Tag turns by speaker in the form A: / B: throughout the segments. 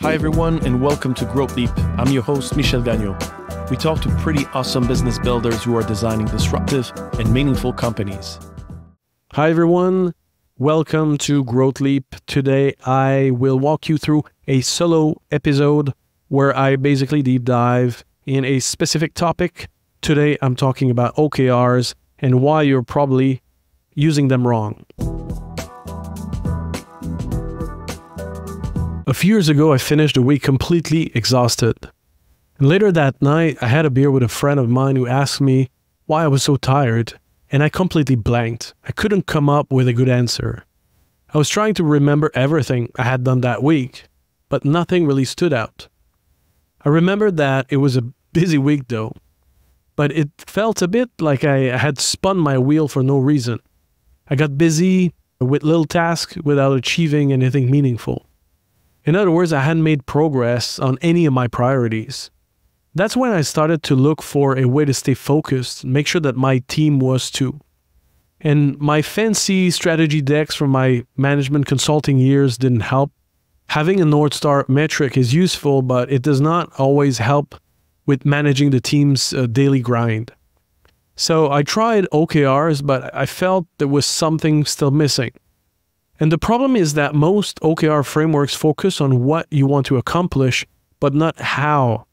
A: Hi everyone, and welcome to Growth Leap. I'm your host, Michel Gagnon. We talk to pretty awesome business builders who are designing disruptive and meaningful companies. Hi everyone, welcome to Growth Leap. Today I will walk you through a solo episode where I basically deep dive in a specific topic. Today I'm talking about OKRs and why you're probably using them wrong. A few years ago, I finished a week completely exhausted. And later that night, I had a beer with a friend of mine who asked me why I was so tired, and I completely blanked. I couldn't come up with a good answer. I was trying to remember everything I had done that week, but nothing really stood out. I remembered that it was a busy week though, but it felt a bit like I had spun my wheel for no reason. I got busy with little tasks without achieving anything meaningful. In other words, I hadn't made progress on any of my priorities. That's when I started to look for a way to stay focused, make sure that my team was too. And my fancy strategy decks from my management consulting years didn't help. Having a North Star metric is useful, but it does not always help with managing the team's daily grind. So I tried OKRs, but I felt there was something still missing. And the problem is that most OKR frameworks focus on what you want to accomplish, but not how.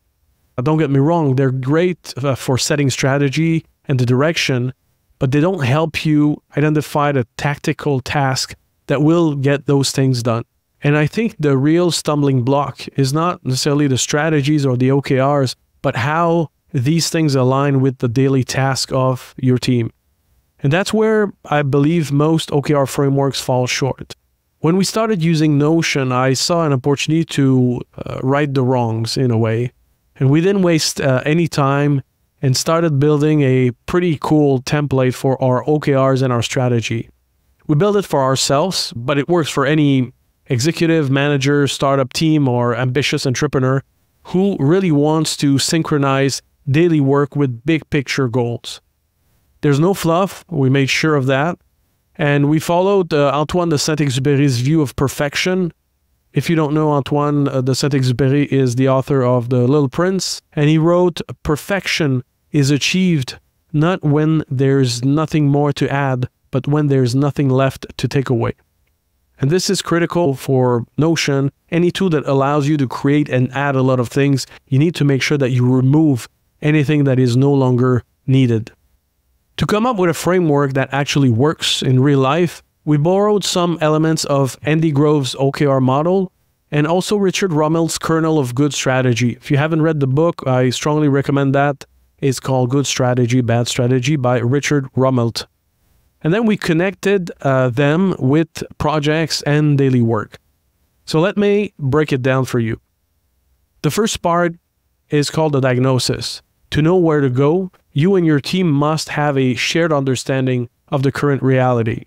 A: Don't get me wrong, they're great for setting strategy and the direction, but they don't help you identify the tactical task that will get those things done. And I think the real stumbling block is not necessarily the strategies or the OKRs, but how these things align with the daily task of your team. And that's where I believe most OKR frameworks fall short. When we started using Notion, I saw an opportunity to right the wrongs in a way. And we didn't waste any time and started building a pretty cool template for our OKRs and our strategy. We built it for ourselves, but it works for any executive, manager, startup team, or ambitious entrepreneur who really wants to synchronize daily work with big picture goals. There's no fluff, we made sure of that. And we followed Antoine de Saint-Exupéry's view of perfection. If you don't know, Antoine de Saint-Exupéry is the author of The Little Prince, and he wrote, "Perfection is achieved not when there's nothing more to add, but when there's nothing left to take away." And this is critical for Notion. Any tool that allows you to create and add a lot of things, you need to make sure that you remove anything that is no longer needed. To come up with a framework that actually works in real life, we borrowed some elements of Andy Grove's OKR model and also Richard Rumelt's Kernel of Good Strategy. If you haven't read the book, I strongly recommend that. It's called Good Strategy, Bad Strategy by Richard Rumelt. And then we connected them with projects and daily work. So let me break it down for you. The first part is called the diagnosis. To know where to go, you and your team must have a shared understanding of the current reality.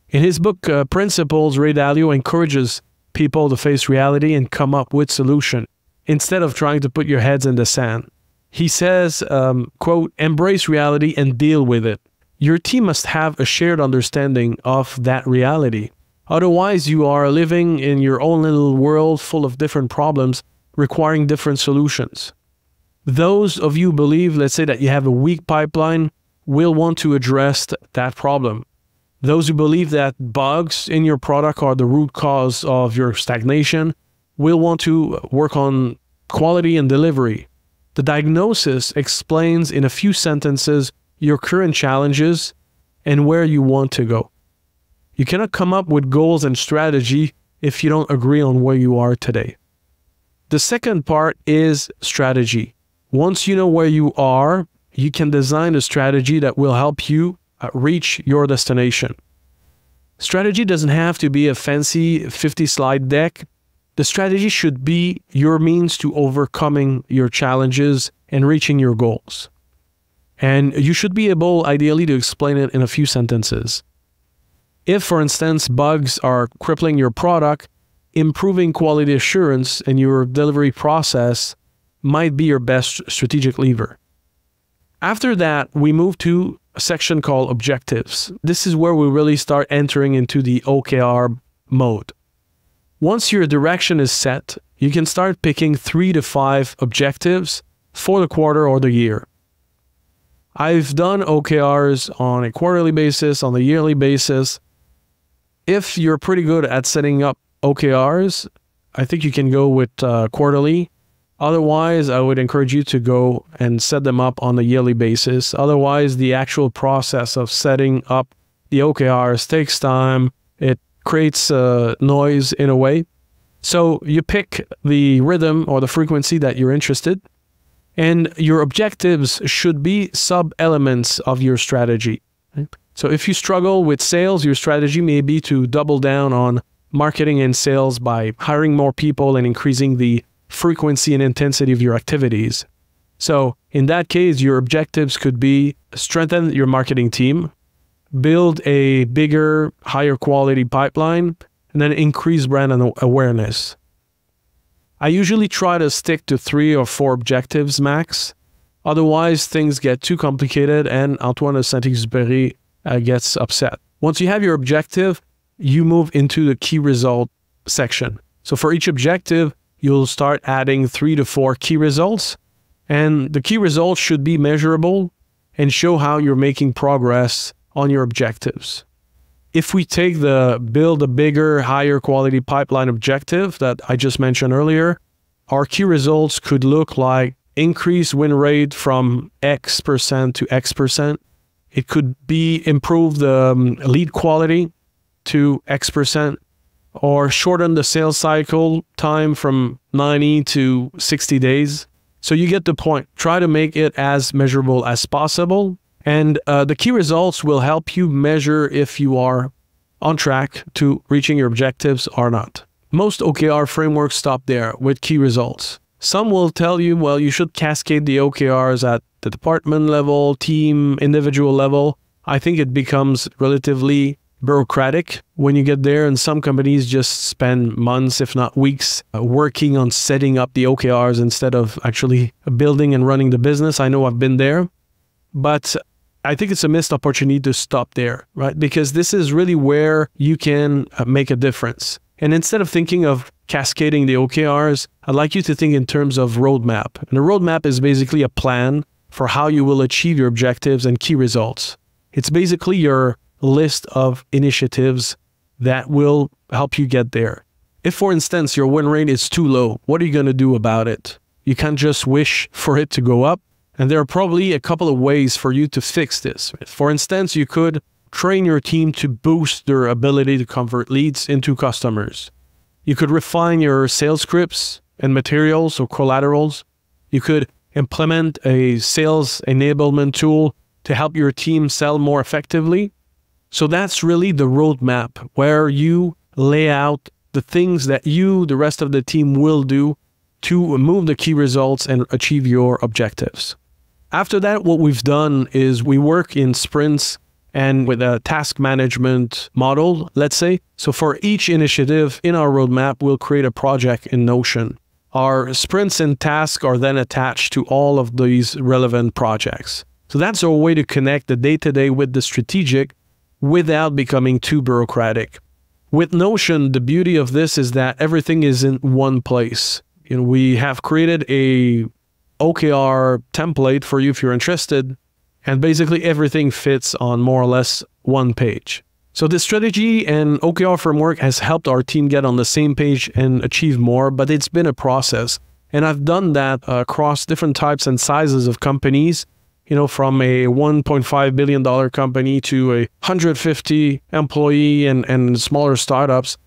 A: In his book, Principles, Ray Dalio encourages people to face reality and come up with solutions instead of trying to put your heads in the sand. He says, quote, "Embrace reality and deal with it." Your team must have a shared understanding of that reality. Otherwise, you are living in your own little world full of different problems requiring different solutions. Those of you who believe, let's say, that you have a weak pipeline will want to address that problem. Those who believe that bugs in your product are the root cause of your stagnation will want to work on quality and delivery. The diagnosis explains in a few sentences your current challenges and where you want to go. You cannot come up with goals and strategy if you don't agree on where you are today. The second part is strategy. Once you know where you are, you can design a strategy that will help you reach your destination. Strategy doesn't have to be a fancy 50-slide deck. The strategy should be your means to overcoming your challenges and reaching your goals. And you should be able, ideally, to explain it in a few sentences. If, for instance, bugs are crippling your product, improving quality assurance in your delivery process might be your best strategic lever. After that, we move to a section called objectives. This is where we really start entering into the OKR mode. Once your direction is set, you can start picking 3 to 5 objectives for the quarter or the year. I've done OKRs on a quarterly basis, on a yearly basis. If you're pretty good at setting up OKRs, I think you can go with quarterly. Otherwise, I would encourage you to go and set them up on a yearly basis. Otherwise, the actual process of setting up the OKRs takes time. It creates noise in a way. So you pick the rhythm or the frequency that you're interested, and your objectives should be sub-elements of your strategy. Right? So if you struggle with sales, your strategy may be to double down on marketing and sales by hiring more people and increasing the frequency and intensity of your activities. So in that case, your objectives could be strengthen your marketing team, build a bigger, higher quality pipeline, and then increase brand awareness. I usually try to stick to 3 or 4 objectives max. Otherwise, things get too complicated and Antoine de Saint-Exupéry gets upset. Once you have your objective, you move into the key result section. So for each objective, you'll start adding 3 to 4 key results. And the key results should be measurable and show how you're making progress on your objectives. If we take the build a bigger, higher quality pipeline objective that I just mentioned earlier, our key results could look like increase win rate from X% to X%. It could be improve the lead quality to X%, or shorten the sales cycle time from 90 to 60 days. So you get the point. Try to make it as measurable as possible. And the key results will help you measure if you are on track to reaching your objectives or not. Most OKR frameworks stop there with key results. Some will tell you, well, you should cascade the OKRs at the department level, team, individual level. I think it becomes relatively bureaucratic when you get there, and some companies just spend months, if not weeks, working on setting up the OKRs instead of actually building and running the business. I know I've been there, but I think it's a missed opportunity to stop there, right? Because this is really where you can make a difference. And instead of thinking of cascading the OKRs, I'd like you to think in terms of roadmap. And a roadmap is basically a plan for how you will achieve your objectives and key results. It's basically your list of initiatives that will help you get there. If, for instance, your win rate is too low, what are you going to do about it? You can't just wish for it to go up. And there are probably a couple of ways for you to fix this. For instance, you could train your team to boost their ability to convert leads into customers. You could refine your sales scripts and materials or collaterals. You could implement a sales enablement tool to help your team sell more effectively. So that's really the roadmap where you lay out the things that you, the rest of the team, will do to move the key results and achieve your objectives. After that, what we've done is we work in sprints and with a task management model, let's say. So for each initiative in our roadmap, we'll create a project in Notion. Our sprints and tasks are then attached to all of these relevant projects. So that's our way to connect the day-to-day with the strategic without becoming too bureaucratic. With Notion, the beauty of this is that everything is in one place. You know, we have created a OKR template for you if you're interested, and basically everything fits on more or less one page. So this strategy and OKR framework has helped our team get on the same page and achieve more, but it's been a process. And I've done that across different types and sizes of companies, you know, from a $1.5 billion company to a 150 employee and smaller startups.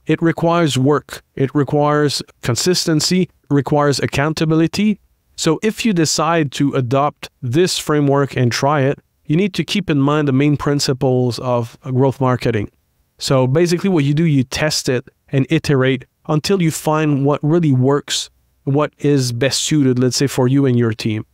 A: It requires work. It requires consistency, it requires accountability. So if you decide to adopt this framework and try it, you need to keep in mind the main principles of growth marketing. So basically what you do, you test it and iterate until you find what really works, what is best suited, let's say, for you and your team.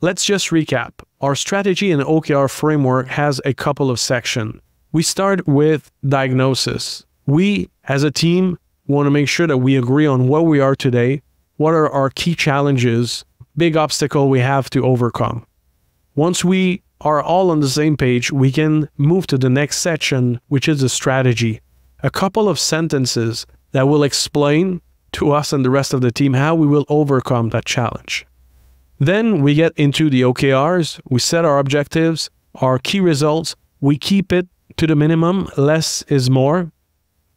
A: Let's just recap. Our strategy and OKR framework has a couple of sections. We start with diagnosis. We, as a team, want to make sure that we agree on where we are today, what are our key challenges, big obstacle we have to overcome. Once we are all on the same page, we can move to the next section, which is a strategy. A couple of sentences that will explain to us and the rest of the team how we will overcome that challenge. Then we get into the OKRs. We set our objectives, our key results. We keep it to the minimum. Less is more.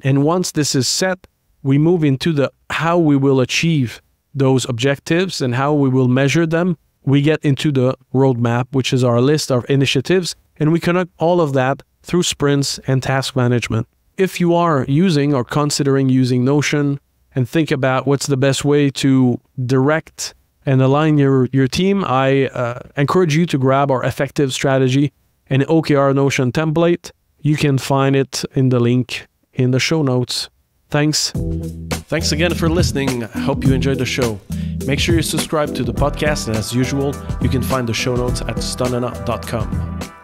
A: And once this is set, we move into the how we will achieve those objectives and how we will measure them. We get into the roadmap, which is our list of initiatives, and we connect all of that through sprints and task management. If you are using or considering using Notion and think about what's the best way to direct and align your team, I encourage you to grab our effective strategy and OKR Notion template. You can find it in the link in the show notes. Thanks. Thanks again for listening. I hope you enjoyed the show. Make sure you subscribe to the podcast, and as usual, you can find the show notes at stunena.com.